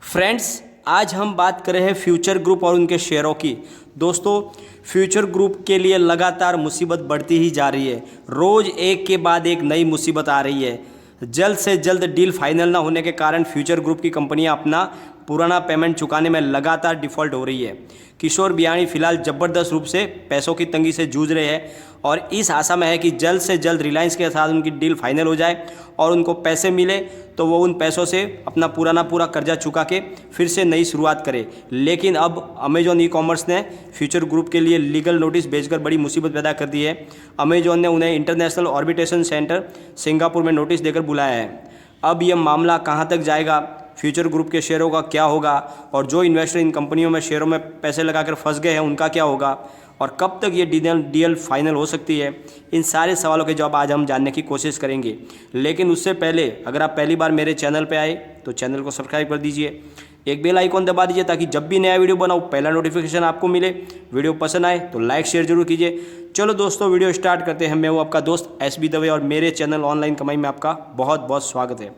Friends, आज हम बात कर रहे हैं फ्यूचर ग्रुप और उनके शेयरों की। दोस्तों, फ्यूचर ग्रुप के लिए लगातार मुसीबत बढ़ती ही जा रही है। रोज़ एक के बाद एक नई मुसीबत आ रही है। जल्द से जल्द डील फाइनल ना होने के कारण फ्यूचर ग्रुप की कंपनियां अपना पुराना पेमेंट चुकाने में लगातार डिफ़ॉल्ट हो रही है। किशोर बियाणी फिलहाल ज़बरदस्त रूप से पैसों की तंगी से जूझ रहे हैं और इस आशा में है कि जल्द से जल्द रिलायंस के साथ उनकी डील फाइनल हो जाए और उनको पैसे मिले तो वो उन पैसों से अपना पूरा कर्जा चुका के फिर से नई शुरुआत करे। लेकिन अब अमेजॉन ई कॉमर्स ने फ्यूचर ग्रुप के लिए लीगल नोटिस भेजकर बड़ी मुसीबत पैदा कर दी है। अमेजॉन ने उन्हें इंटरनेशनल ऑर्बिट्रेशन सेंटर सिंगापुर में नोटिस देकर बुलाया है। अब यह मामला कहां तक जाएगा, फ्यूचर ग्रुप के शेयरों का क्या होगा और जो इन्वेस्टर इन कंपनियों में शेयरों में पैसे लगाकर फंस गए हैं उनका क्या होगा और कब तक ये डील फाइनल हो सकती है, इन सारे सवालों के जवाब आज हम जानने की कोशिश करेंगे। लेकिन उससे पहले अगर आप पहली बार मेरे चैनल पर आए तो चैनल को सब्सक्राइब कर दीजिए, एक बेल आइकॉन दबा दीजिए ताकि जब भी नया वीडियो बनाऊँ पहला नोटिफिकेशन आपको मिले। वीडियो पसंद आए तो लाइक शेयर जरूर कीजिए। चलो दोस्तों, वीडियो स्टार्ट करते हैं। मैं हूँ आपका दोस्त SB दवे और मेरे चैनल ऑनलाइन कमाई में आपका बहुत बहुत स्वागत है।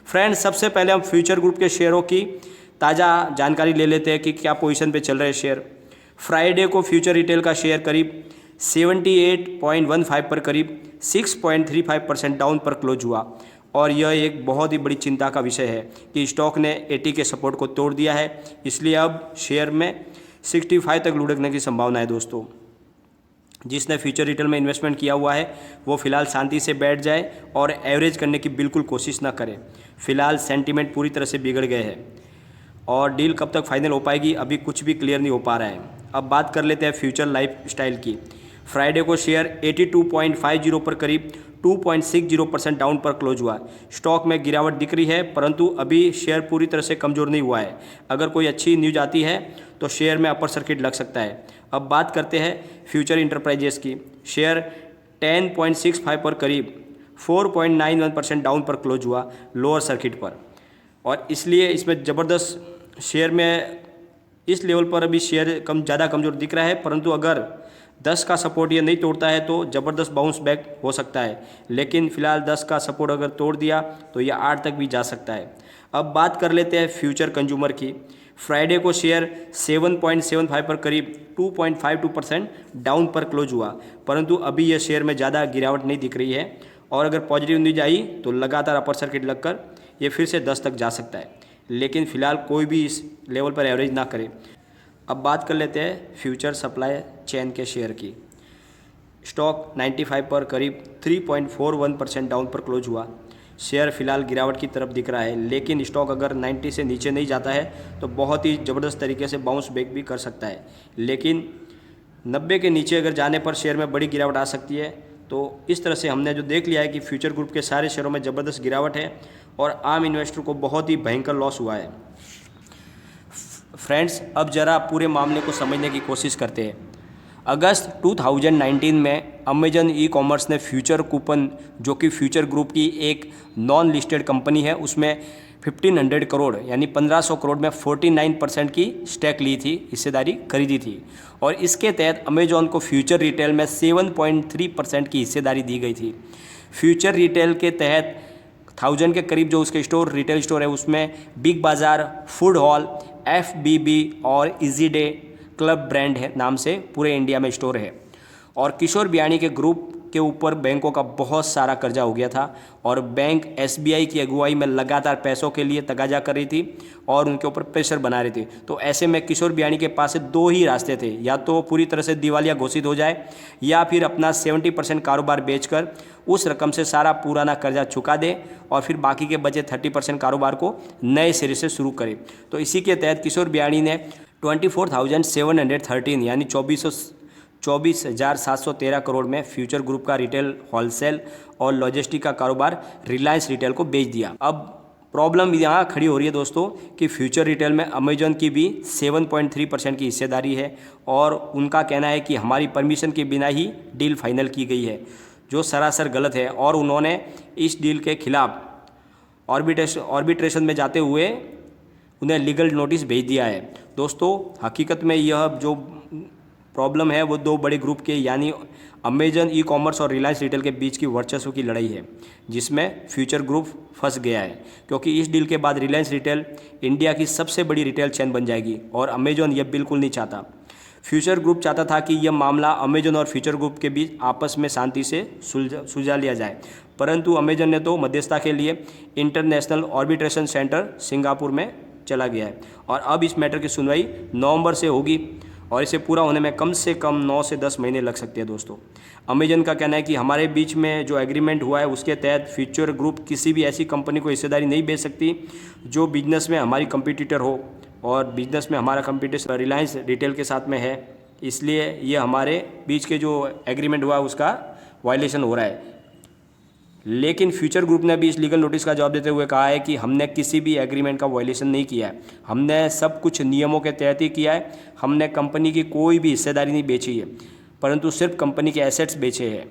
फ्रेंड्स, सबसे पहले हम फ्यूचर ग्रुप के शेयरों की ताज़ा जानकारी ले लेते हैं कि क्या पोजीशन पे चल रहे शेयर। फ्राइडे को फ्यूचर रिटेल का शेयर करीब 78.15 पर करीब 6.35% डाउन पर क्लोज हुआ और यह एक बहुत ही बड़ी चिंता का विषय है कि स्टॉक ने 80 के सपोर्ट को तोड़ दिया है। इसलिए अब शेयर में 65 तक लुढ़कने की संभावना है। दोस्तों, जिसने फ्यूचर रिटेल में इन्वेस्टमेंट किया हुआ है वो फिलहाल शांति से बैठ जाए और एवरेज करने की बिल्कुल कोशिश ना करे। फिलहाल सेंटीमेंट पूरी तरह से बिगड़ गए हैं और डील कब तक फाइनल हो पाएगी अभी कुछ भी क्लियर नहीं हो पा रहा है। अब बात कर लेते हैं फ्यूचर लाइफ स्टाइल की। फ्राइडे को शेयर 82.50 पर करीब 2.60% डाउन पर क्लोज हुआ। स्टॉक में गिरावट दिख रही है परंतु अभी शेयर पूरी तरह से कमज़ोर नहीं हुआ है। अगर कोई अच्छी न्यूज आती है तो शेयर में अपर सर्किट लग सकता है। अब बात करते हैं फ्यूचर इंटरप्राइजेस की। शेयर 10.65 पर करीब 4.91% डाउन पर क्लोज हुआ लोअर सर्किट पर और इसलिए इसमें ज़बरदस्त शेयर में इस लेवल पर अभी शेयर ज़्यादा कमज़ोर दिख रहा है। परंतु अगर 10 का सपोर्ट ये नहीं तोड़ता है तो ज़बरदस्त बाउंस बैक हो सकता है। लेकिन फ़िलहाल 10 का सपोर्ट अगर तोड़ दिया तो ये 8 तक भी जा सकता है। अब बात कर लेते हैं फ्यूचर कंज्यूमर की। फ्राइडे को शेयर 7.75 पर करीब 2.52% डाउन पर क्लोज हुआ परंतु अभी यह शेयर में ज़्यादा गिरावट नहीं दिख रही है और अगर पॉजिटिव न्यूज आई तो लगातार अपर सर्किट लगकर ये फिर से 10 तक जा सकता है। लेकिन फ़िलहाल कोई भी इस लेवल पर एवरेज ना करे। अब बात कर लेते हैं फ्यूचर सप्लाई चेन के शेयर की। स्टॉक 95 पर करीब 3.41% डाउन पर क्लोज हुआ। शेयर फिलहाल गिरावट की तरफ दिख रहा है लेकिन स्टॉक अगर 90 से नीचे नहीं जाता है तो बहुत ही ज़बरदस्त तरीके से बाउंस बैक भी कर सकता है। लेकिन 90 के नीचे अगर जाने पर शेयर में बड़ी गिरावट आ सकती है। तो इस तरह से हमने जो देख लिया है कि फ्यूचर ग्रुप के सारे शेयरों में ज़बरदस्त गिरावट है और आम इन्वेस्टर को बहुत ही भयंकर लॉस हुआ है। फ्रेंड्स, अब ज़रा पूरे मामले को समझने की कोशिश करते हैं। अगस्त 2019 में अमेजन ई कॉमर्स ने फ्यूचर कूपन, जो कि फ्यूचर ग्रुप की एक नॉन लिस्टेड कंपनी है, उसमें 1500 करोड़ यानी 1500 करोड़ में 49% की स्टेक ली थी, हिस्सेदारी खरीदी थी और इसके तहत अमेजॉन को फ्यूचर रिटेल में 7.3% की हिस्सेदारी दी गई थी। फ्यूचर रिटेल के तहत 1000 के करीब जो उसके रिटेल स्टोर है उसमें बिग बाज़ार, फूड हॉल, FBB और इजी डे क्लब ब्रांड है नाम से पूरे इंडिया में स्टोर है। और किशोर बियाणी के ग्रुप के ऊपर बैंकों का बहुत सारा कर्जा हो गया था और बैंक SBI की अगुवाई में लगातार पैसों के लिए तगाजा कर रही थी और उनके ऊपर प्रेशर बना रही थी। तो ऐसे में किशोर बियाणी के पास दो ही रास्ते थे, या तो पूरी तरह से दिवालिया घोषित हो जाए या फिर अपना 70% कारोबार बेचकर उस रकम से सारा पुराना कर्जा चुका दे और फिर बाकी के बचे 30% कारोबार को नए सिरे से शुरू करे। तो इसी के तहत किशोर बियाणी ने 24,713 यानी 24,713 करोड़ में फ्यूचर ग्रुप का रिटेल, होलसेल और लॉजिस्टिक का कारोबार रिलायंस रिटेल को बेच दिया। अब प्रॉब्लम यहाँ खड़ी हो रही है दोस्तों कि फ्यूचर रिटेल में अमेजॉन की भी 7.3% की हिस्सेदारी है और उनका कहना है कि हमारी परमिशन के बिना ही डील फाइनल की गई है, जो सरासर गलत है और उन्होंने इस डील के खिलाफ ऑर्बिट्रेशन में जाते हुए उन्हें लीगल नोटिस भेज दिया है। दोस्तों, हकीकत में यह जो प्रॉब्लम है वो दो बड़े ग्रुप के यानी अमेजन ई कॉमर्स और रिलायंस रिटेल के बीच की वर्चस्व की लड़ाई है, जिसमें फ्यूचर ग्रुप फंस गया है, क्योंकि इस डील के बाद रिलायंस रिटेल इंडिया की सबसे बड़ी रिटेल चेन बन जाएगी और अमेजन यह बिल्कुल नहीं चाहता। फ्यूचर ग्रुप चाहता था कि यह मामला अमेजन और फ्यूचर ग्रुप के बीच आपस में शांति से सुलझा लिया जाए, परंतु अमेजन ने तो मध्यस्थता के लिए इंटरनेशनल आर्बिट्रेशन सेंटर सिंगापुर में चला गया है और अब इस मैटर की सुनवाई नवंबर से होगी और इसे पूरा होने में कम से कम 9 से 10 महीने लग सकते हैं। दोस्तों, अमेजन का कहना है कि हमारे बीच में जो एग्रीमेंट हुआ है उसके तहत फ्यूचर ग्रुप किसी भी ऐसी कंपनी को हिस्सेदारी नहीं बेच सकती जो बिजनेस में हमारी कंपटीटर हो, और बिजनेस में हमारा कंपटीटर रिलायंस रिटेल के साथ में है, इसलिए ये हमारे बीच के जो एग्रीमेंट हुआ है उसका वायलेशन हो रहा है। लेकिन फ्यूचर ग्रुप ने भी इस लीगल नोटिस का जवाब देते हुए कहा है कि हमने किसी भी एग्रीमेंट का वायलेशन नहीं किया है, हमने सब कुछ नियमों के तहत ही किया है, हमने कंपनी की कोई भी हिस्सेदारी नहीं बेची है, परंतु सिर्फ कंपनी के एसेट्स बेचे हैं।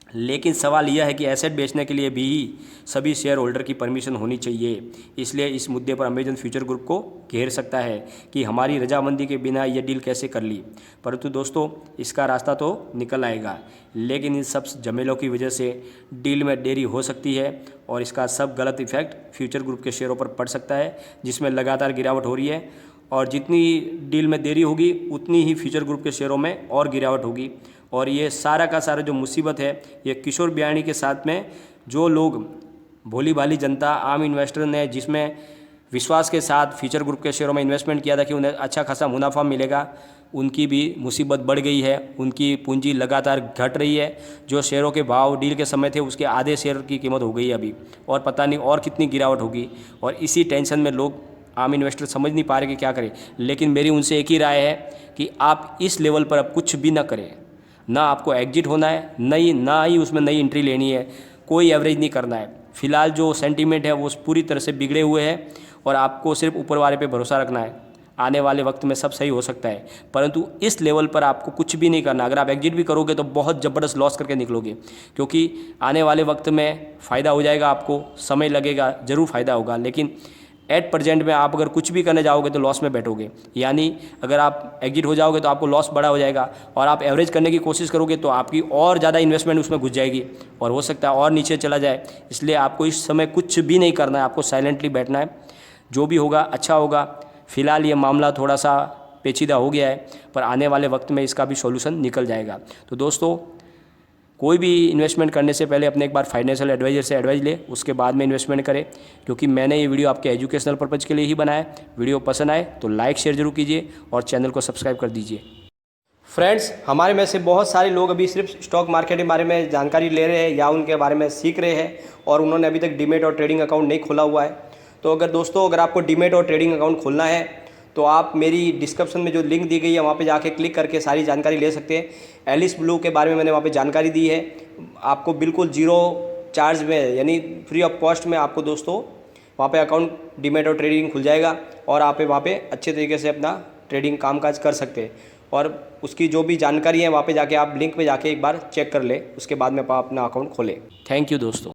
लेकिन सवाल यह है कि एसेट बेचने के लिए भी सभी शेयर होल्डर की परमिशन होनी चाहिए, इसलिए इस मुद्दे पर अमेजन फ्यूचर ग्रुप को घेर सकता है कि हमारी रजामंदी के बिना यह डील कैसे कर ली। परंतु दोस्तों, इसका रास्ता तो निकल आएगा, लेकिन इन सब झमेलों की वजह से डील में देरी हो सकती है और इसका सब गलत इफेक्ट फ्यूचर ग्रुप के शेयरों पर पड़ सकता है, जिसमें लगातार गिरावट हो रही है, और जितनी डील में देरी होगी उतनी ही फ्यूचर ग्रुप के शेयरों में और गिरावट होगी। और ये सारा का सारा जो मुसीबत है ये किशोर बियाणी के साथ में जो लोग भोली भाली जनता आम इन्वेस्टर ने जिसमें विश्वास के साथ फ्यूचर ग्रुप के शेयरों में इन्वेस्टमेंट किया था कि उन्हें अच्छा खासा मुनाफा मिलेगा, उनकी भी मुसीबत बढ़ गई है, उनकी पूंजी लगातार घट रही है। जो शेयरों के भाव डील के समय थे उसके आधे शेयर की कीमत हो गई है अभी, और पता नहीं और कितनी गिरावट होगी, और इसी टेंशन में लोग आम इन्वेस्टर समझ नहीं पा रहे कि क्या करें। लेकिन मेरी उनसे एक ही राय है कि आप इस लेवल पर अब कुछ भी ना करें, ना आपको एग्जिट होना है, ना ही उसमें नई एंट्री लेनी है, कोई एवरेज नहीं करना है। फिलहाल जो सेंटीमेंट है वो पूरी तरह से बिगड़े हुए हैं और आपको सिर्फ ऊपर वाले पे भरोसा रखना है। आने वाले वक्त में सब सही हो सकता है, परंतु इस लेवल पर आपको कुछ भी नहीं करना। अगर आप एग्जिट भी करोगे तो बहुत ज़बरदस्त लॉस करके निकलोगे, क्योंकि आने वाले वक्त में फ़ायदा हो जाएगा, आपको समय लगेगा, ज़रूर फ़ायदा होगा, लेकिन एट प्रेजेंट में आप अगर कुछ भी करने जाओगे तो लॉस में बैठोगे। यानी अगर आप एग्जिट हो जाओगे तो आपको लॉस बड़ा हो जाएगा, और आप एवरेज करने की कोशिश करोगे तो आपकी और ज़्यादा इन्वेस्टमेंट उसमें घुस जाएगी और हो सकता है और नीचे चला जाए। इसलिए आपको इस समय कुछ भी नहीं करना है, आपको साइलेंटली बैठना है, जो भी होगा अच्छा होगा। फिलहाल ये मामला थोड़ा सा पेचीदा हो गया है, पर आने वाले वक्त में इसका भी सॉल्यूशन निकल जाएगा। तो दोस्तों, कोई भी इन्वेस्टमेंट करने से पहले अपने एक बार फाइनेंशियल एडवाइजर से एडवाइस ले, उसके बाद में इन्वेस्टमेंट करें, क्योंकि मैंने ये वीडियो आपके एजुकेशनल पर्पज़ के लिए ही बनाया है। वीडियो पसंद आए तो लाइक शेयर जरूर कीजिए और चैनल को सब्सक्राइब कर दीजिए। फ्रेंड्स, हमारे में से बहुत सारे लोग अभी सिर्फ स्टॉक मार्केट के बारे में जानकारी ले रहे हैं या उनके बारे में सीख रहे हैं, और उन्होंने अभी तक डीमेट और ट्रेडिंग अकाउंट नहीं खोला हुआ है। तो अगर आपको डीमेट और ट्रेडिंग अकाउंट खोलना है तो आप मेरी डिस्क्रिप्शन में जो लिंक दी गई है वहाँ पे जाके क्लिक करके सारी जानकारी ले सकते हैं। एलिस ब्लू के बारे में मैंने वहाँ पे जानकारी दी है, आपको बिल्कुल जीरो चार्ज में यानी फ्री ऑफ कॉस्ट में आपको दोस्तों वहाँ पे अकाउंट डीमेट और ट्रेडिंग खुल जाएगा, और आप वहाँ पे अच्छे तरीके से अपना ट्रेडिंग कामकाज कर सकते हैं। और उसकी जो भी जानकारी है वहाँ पे जाके आप लिंक पे जाके एक बार चेक कर ले, उसके बाद में आप अपना अकाउंट खोलें। थैंक यू दोस्तों।